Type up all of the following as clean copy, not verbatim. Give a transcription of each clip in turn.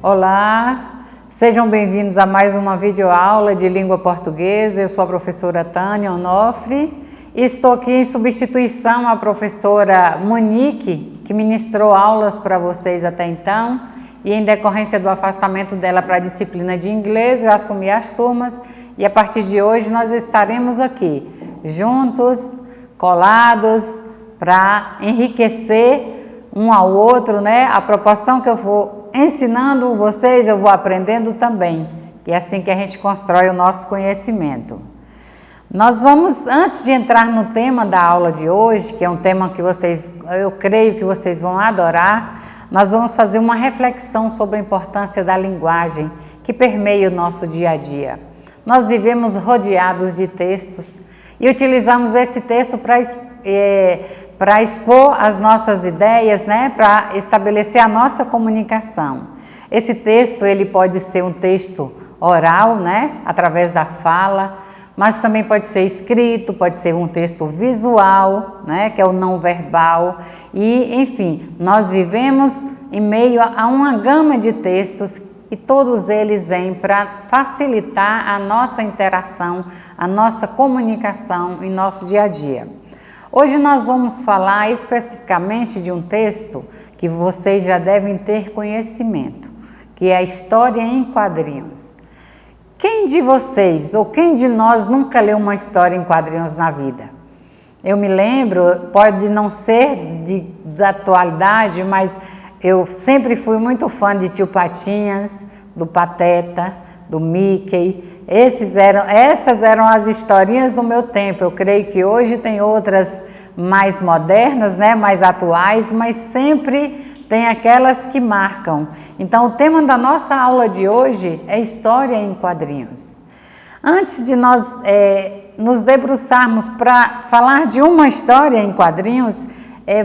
Olá, sejam bem-vindos a mais uma videoaula de língua portuguesa. Eu sou a professora Tânia Onofre e estou aqui em substituição à professora Monique, que ministrou aulas para vocês até então, e em decorrência do afastamento dela para a disciplina de inglês, eu assumi as turmas e a partir de hoje nós estaremos aqui, juntos, colados, para enriquecer um ao outro, né? A proporção que eu vou ensinando vocês, eu vou aprendendo também. E é assim que a gente constrói o nosso conhecimento. Nós vamos, antes de entrar no tema da aula de hoje, que é um tema que eu creio que vocês vão adorar, nós vamos fazer uma reflexão sobre a importância da linguagem que permeia o nosso dia a dia. Nós vivemos rodeados de textos e utilizamos esse texto para expor as nossas ideias, né, para estabelecer a nossa comunicação. Esse texto, ele pode ser um texto oral, né, através da fala, mas também pode ser escrito, pode ser um texto visual, né, que é o não verbal. E, enfim, nós vivemos em meio a uma gama de textos e todos eles vêm para facilitar a nossa interação, a nossa comunicação em nosso dia a dia. Hoje nós vamos falar especificamente de um texto que vocês já devem ter conhecimento, que é a História em Quadrinhos. Quem de vocês ou quem de nós nunca leu uma história em quadrinhos na vida? Eu me lembro, pode não ser da atualidade, mas eu sempre fui muito fã de Tio Patinhas, do Pateta, do Mickey. Essas eram as historinhas do meu tempo. Eu creio que hoje tem outras mais modernas, né, mais atuais, mas sempre tem aquelas que marcam. Então, o tema da nossa aula de hoje é História em Quadrinhos. Antes de nós nos debruçarmos para falar de uma história em quadrinhos,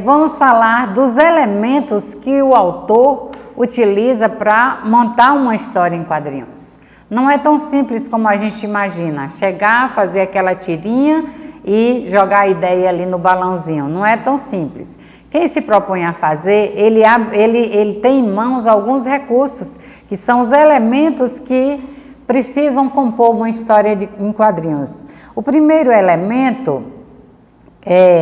vamos falar dos elementos que o autor utiliza para montar uma história em quadrinhos. Não é tão simples como a gente imagina, chegar, fazer aquela tirinha e jogar a ideia ali no balãozinho. Não é tão simples. Quem se propõe a fazer, ele tem em mãos alguns recursos, que são os elementos que precisam compor uma história em quadrinhos. O primeiro elemento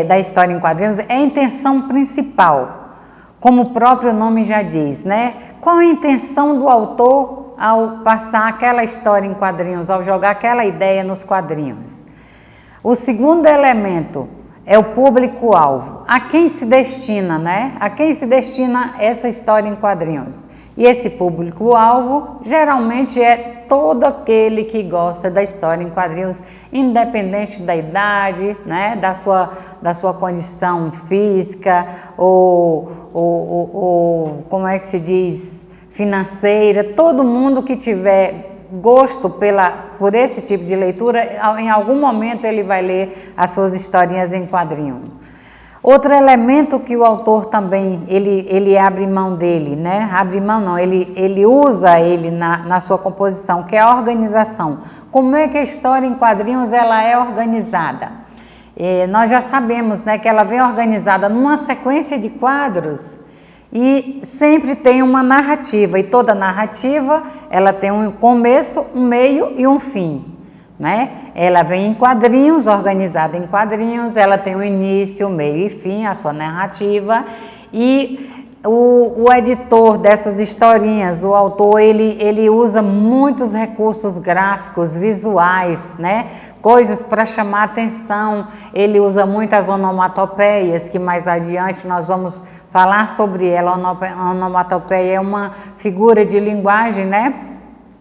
da história em quadrinhos é a intenção principal, como o próprio nome já diz, né? Qual a intenção do autor ao passar aquela história em quadrinhos, ao jogar aquela ideia nos quadrinhos? O segundo elemento é o público-alvo. A quem se destina, né? A quem se destina essa história em quadrinhos? E esse público-alvo geralmente é todo aquele que gosta da história em quadrinhos, independente da idade, né? Da sua condição física ou como é que se diz, financeira. Todo mundo que tiver gosto por esse tipo de leitura, em algum momento ele vai ler as suas historinhas em quadrinho. Outro elemento que o autor também, ele abre mão dele, né? Abre mão não, ele usa ele na sua composição, que é a organização. Como é que a história em quadrinhos ela é organizada? Nós já sabemos, né, que ela vem organizada numa sequência de quadros e sempre tem uma narrativa, e toda narrativa ela tem um começo, um meio e um fim, né? Ela vem em quadrinhos, organizada em quadrinhos, ela tem um início, meio e fim, a sua narrativa, e o editor dessas historinhas, o autor, ele usa muitos recursos gráficos, visuais, né? Coisas para chamar atenção. Ele usa muitas onomatopeias, que mais adiante nós vamos falar sobre ela. A onomatopeia é uma figura de linguagem, né?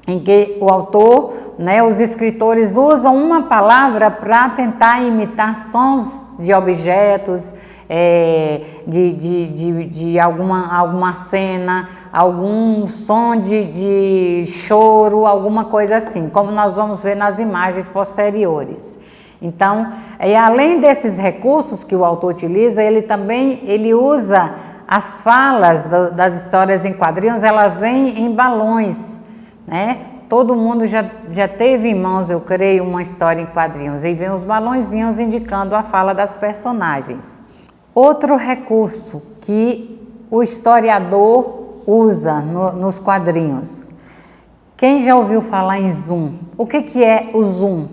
Em que o autor, né, os escritores usam uma palavra para tentar imitar sons de objetos, de alguma cena, algum som de choro, alguma coisa assim, como nós vamos ver nas imagens posteriores. Então, além desses recursos que o autor utiliza, ele usa as falas das histórias em quadrinhos, ela vem em balões, né? Todo mundo já teve em mãos, eu creio, uma história em quadrinhos, e vem os balõezinhos indicando a fala das personagens. Outro recurso que o historiador usa nos quadrinhos. Quem já ouviu falar em zoom? O que é o zoom?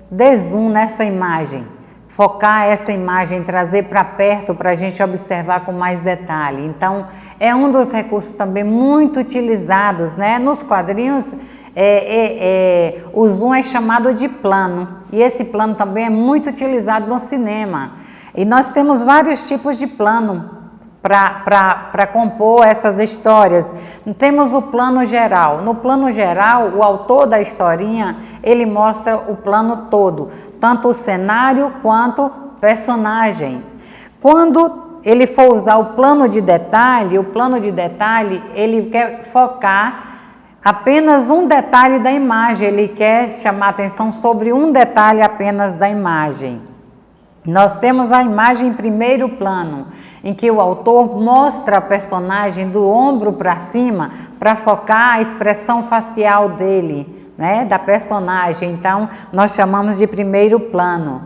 Dê zoom nessa imagem, focar essa imagem, trazer para perto para a gente observar com mais detalhe. Então, é um dos recursos também muito utilizados, né? Nos quadrinhos, o zoom é chamado de plano, e esse plano também é muito utilizado no cinema. E nós temos vários tipos de plano para compor essas histórias. Temos o plano geral. No plano geral, o autor da historinha, ele mostra o plano todo, tanto o cenário quanto o personagem. Quando ele for usar o plano de detalhe, ele quer focar apenas um detalhe da imagem, ele quer chamar atenção sobre um detalhe apenas da imagem. Nós temos a imagem em primeiro plano, em que o autor mostra a personagem do ombro para cima para focar a expressão facial dele, né, da personagem. Então, nós chamamos de primeiro plano.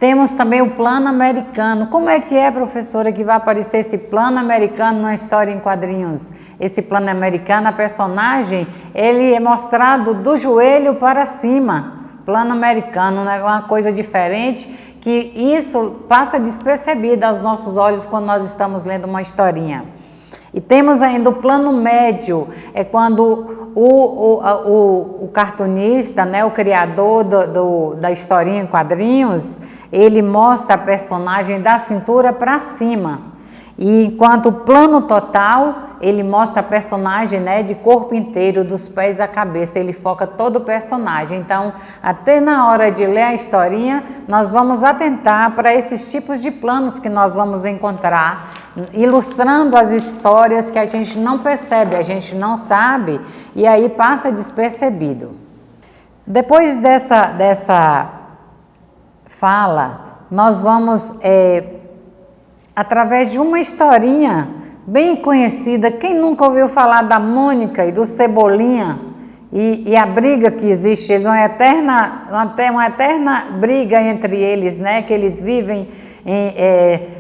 Temos também o plano americano. Como é que é, professora, que vai aparecer esse plano americano numa história em quadrinhos? Esse plano americano, a personagem, ele é mostrado do joelho para cima. Plano americano, né? Uma coisa diferente, que isso passa despercebido aos nossos olhos quando nós estamos lendo uma historinha. E temos ainda o plano médio, é quando o cartunista, né, o criador da historinha em quadrinhos, ele mostra a personagem da cintura para cima. E enquanto o plano total, ele mostra a personagem, né, de corpo inteiro, dos pés à cabeça, ele foca todo o personagem. Então, até na hora de ler a historinha, nós vamos atentar para esses tipos de planos que nós vamos encontrar, ilustrando as histórias que a gente não percebe, a gente não sabe, e aí passa despercebido. Depois dessa fala, nós vamos... através de uma historinha bem conhecida. Quem nunca ouviu falar da Mônica e do Cebolinha e a briga que existe, uma eterna briga entre eles, né? Que eles vivem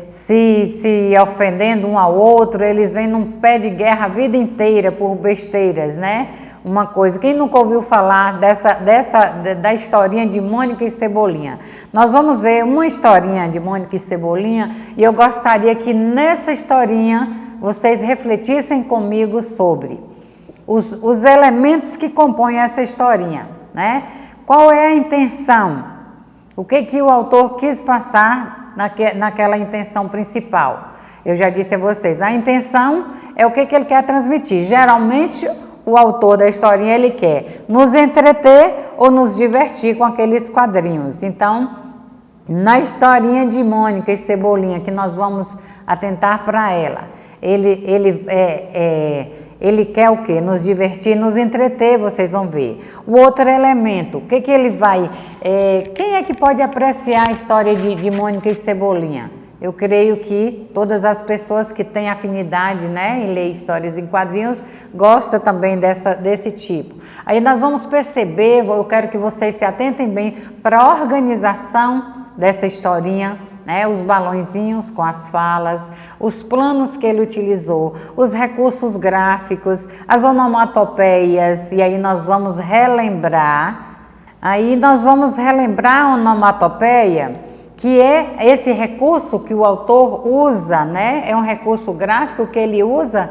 se ofendendo um ao outro, eles vêm num pé de guerra a vida inteira por besteiras, né? Uma coisa, quem nunca ouviu falar da historinha de Mônica e Cebolinha? Nós vamos ver uma historinha de Mônica e Cebolinha e eu gostaria que nessa historinha vocês refletissem comigo sobre os elementos que compõem essa historinha, né? Qual é a intenção? O que o autor quis passar naquela intenção principal? Eu já disse a vocês, a intenção é o que ele quer transmitir. Geralmente, o autor da historinha, ele quer nos entreter ou nos divertir com aqueles quadrinhos. Então, na historinha de Mônica e Cebolinha, que nós vamos atentar para ela, ele quer o quê? Nos divertir, nos entreter, vocês vão ver. O outro elemento, o que ele vai... quem é que pode apreciar a história de Mônica e Cebolinha? Eu creio que todas as pessoas que têm afinidade, né, em ler histórias em quadrinhos, gostam também desse tipo. Aí nós vamos perceber, eu quero que vocês se atentem bem para a organização dessa historinha, né, os balõezinhos com as falas, os planos que ele utilizou, os recursos gráficos, as onomatopeias, e aí nós vamos relembrar. Aí nós vamos relembrar a onomatopeia, que é esse recurso que o autor usa, né? É um recurso gráfico que ele usa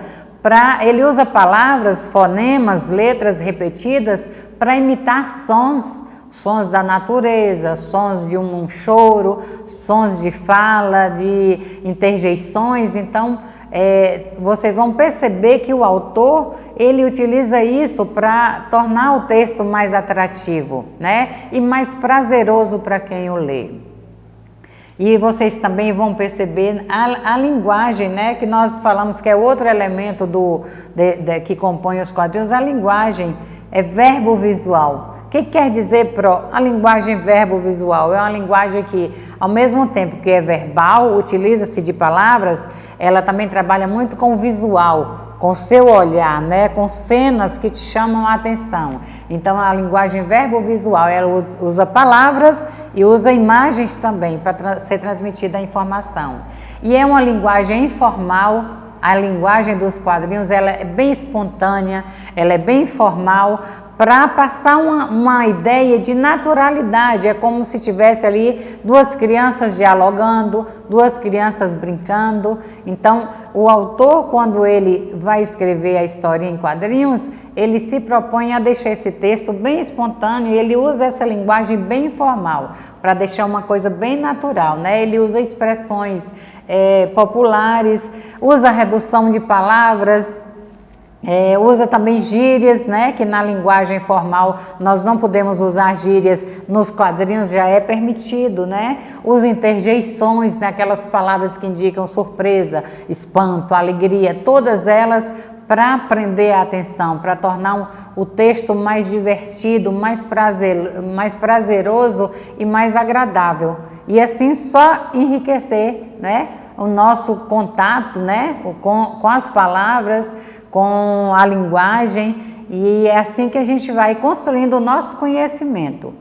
ele usa palavras, fonemas, letras repetidas para imitar sons da natureza, sons de um choro, sons de fala, de interjeições. Então, vocês vão perceber que o autor, ele utiliza isso para tornar o texto mais atrativo, né? E mais prazeroso para quem o lê. E vocês também vão perceber a linguagem, né, que nós falamos que é outro elemento que compõe os quadrinhos. A linguagem é verbo visual. O que quer dizer a linguagem verbo visual? É uma linguagem que, ao mesmo tempo que é verbal, utiliza-se de palavras, ela também trabalha muito com o visual, com o seu olhar, né, com cenas que te chamam a atenção. Então, a linguagem verbo visual, ela usa palavras e usa imagens também para ser transmitida a informação. E é uma linguagem informal, a linguagem dos quadrinhos ela é bem espontânea, ela é bem informal, para passar uma ideia de naturalidade. É como se tivesse ali duas crianças dialogando, duas crianças brincando. Então, o autor, quando ele vai escrever a história em quadrinhos, ele se propõe a deixar esse texto bem espontâneo e ele usa essa linguagem bem informal, para deixar uma coisa bem natural, né? Ele usa expressões populares, usa redução de palavras, usa também gírias, né, que na linguagem formal nós não podemos usar gírias, nos quadrinhos já é permitido, né? Usa interjeições, né, aquelas palavras que indicam surpresa, espanto, alegria, todas elas para prender a atenção, para tornar o texto mais divertido, mais prazeroso e mais agradável. E assim só enriquecer, né, o nosso contato, né, com as palavras, com a linguagem, e é assim que a gente vai construindo o nosso conhecimento.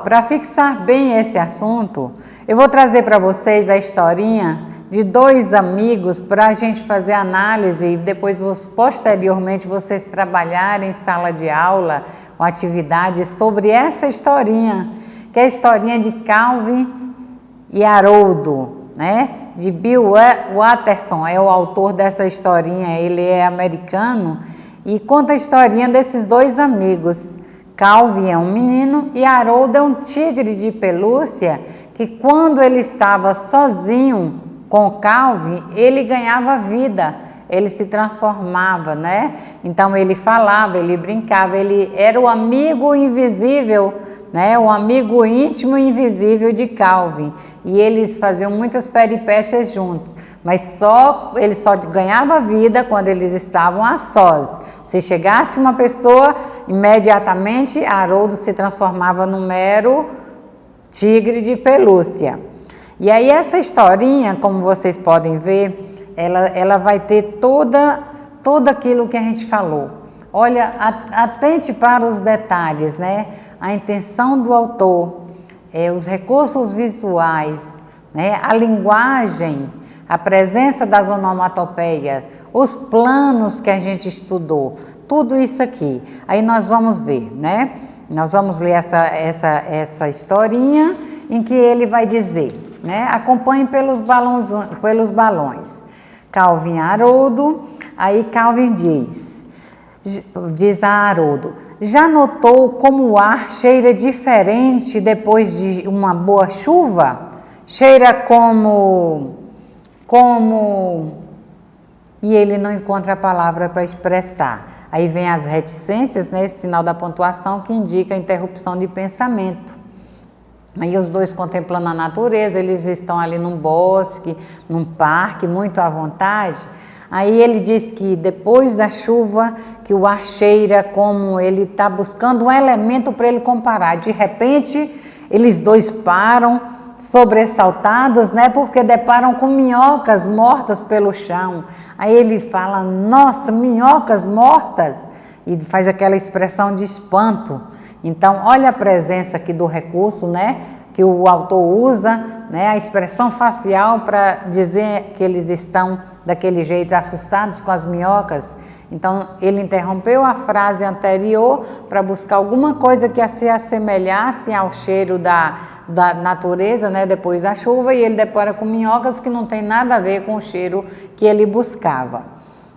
Para fixar bem esse assunto, eu vou trazer para vocês a historinha de dois amigos para a gente fazer análise e depois, posteriormente, vocês trabalharem em sala de aula com atividades sobre essa historinha, que é a historinha de Calvin e Haroldo, né? De Bill Watterson, é o autor dessa historinha, ele é americano e conta a historinha desses dois amigos. Calvin é um menino e Haroldo é um tigre de pelúcia que, quando ele estava sozinho com Calvin, ele ganhava vida, ele se transformava, né? Então ele falava, ele brincava, ele era o amigo invisível, né? O amigo íntimo e invisível de Calvin, e eles faziam muitas peripécias juntos, mas ele só ganhava vida quando eles estavam a sós. Se chegasse uma pessoa, imediatamente Haroldo se transformava num mero tigre de pelúcia. E aí essa historinha, como vocês podem ver, ela vai ter todo aquilo que a gente falou. Olha, atente para os detalhes, né? A intenção do autor, os recursos visuais, né? A linguagem, a presença das onomatopeias, os planos que a gente estudou, tudo isso aqui. Aí nós vamos ver, né? Nós vamos ler essa historinha em que ele vai dizer, né? Acompanhe pelos balões. Calvin e Haroldo, aí Calvin diz a Haroldo: já notou como o ar cheira diferente depois de uma boa chuva? Cheira como... E ele não encontra a palavra para expressar. Aí vem as reticências, né, esse sinal da pontuação que indica a interrupção de pensamento. Aí os dois contemplando a natureza, eles estão ali num bosque, num parque, muito à vontade. Aí ele diz que depois da chuva, que o ar cheira como ele está buscando um elemento para ele comparar. De repente, eles dois param, sobressaltados, né, porque deparam com minhocas mortas pelo chão. Aí ele fala: nossa, minhocas mortas! E faz aquela expressão de espanto. Então, olha a presença aqui do recurso, né, que o autor usa, né, a expressão facial para dizer que eles estão daquele jeito, assustados com as minhocas. Então, ele interrompeu a frase anterior para buscar alguma coisa que se assemelhasse ao cheiro da natureza, né, depois da chuva, e ele depara com minhocas que não tem nada a ver com o cheiro que ele buscava.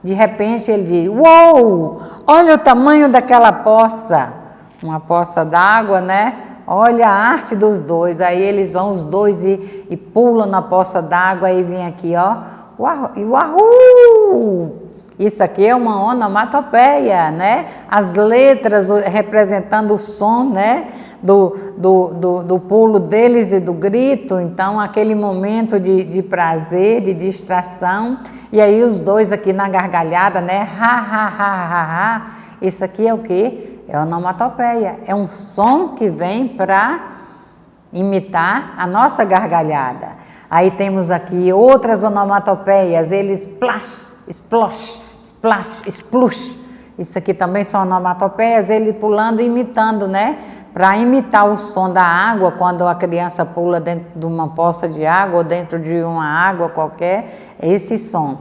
De repente, ele diz: uou, olha o tamanho daquela poça! Uma poça d'água, né? Olha a arte dos dois. Aí eles vão os dois e pulam na poça d'água. Aí vem aqui, ó, uau! Isso aqui é uma onomatopeia, né? As letras representando o som, né? Do pulo deles e do grito. Então, aquele momento de prazer, de distração. E aí os dois aqui na gargalhada, né? Ha, ha, ha, ha, ha. Isso aqui é o quê? É onomatopeia. É um som que vem para imitar a nossa gargalhada. Aí temos aqui outras onomatopeias. Eles splash, splosh, splash, splush. Isso aqui também são onomatopeias, ele pulando e imitando, né? Para imitar o som da água, quando a criança pula dentro de uma poça de água ou dentro de uma água qualquer, é esse som.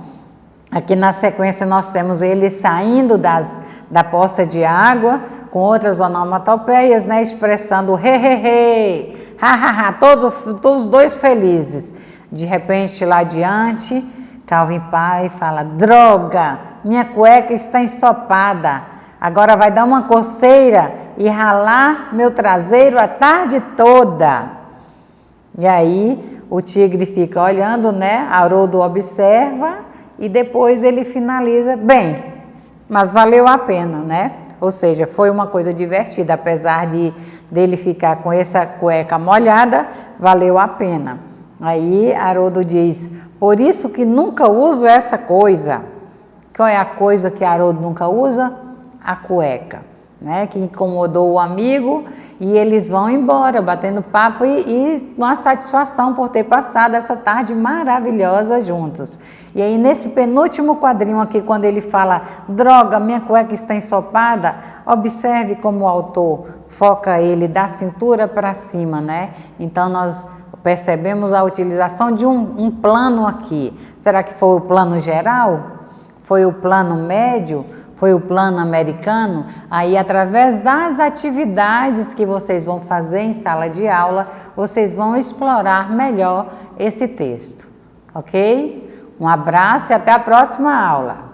Aqui na sequência nós temos ele saindo da poça de água, com outras onomatopeias, né, expressando he, he, he, ha, ha, ha, todos dois felizes. De repente, lá adiante, Calvin Pai fala: droga, minha cueca está ensopada, agora vai dar uma coceira e ralar meu traseiro a tarde toda. E aí o tigre fica olhando, né, Haroldo observa e depois ele finaliza: bem, mas valeu a pena, né? Ou seja, foi uma coisa divertida, apesar dele ficar com essa cueca molhada, valeu a pena. Aí Haroldo diz: por isso que nunca uso essa coisa. Qual é a coisa que Haroldo nunca usa? A cueca, né? Que incomodou o amigo, e eles vão embora, batendo papo e uma satisfação por ter passado essa tarde maravilhosa juntos. E aí nesse penúltimo quadrinho aqui, quando ele fala: droga, minha cueca está ensopada, observe como o autor foca ele da cintura para cima, né? Então nós percebemos a utilização de um plano aqui. Será que foi o plano geral? Foi o plano médio? Foi o plano americano? Aí, através das atividades que vocês vão fazer em sala de aula, vocês vão explorar melhor esse texto, ok? Um abraço e até a próxima aula.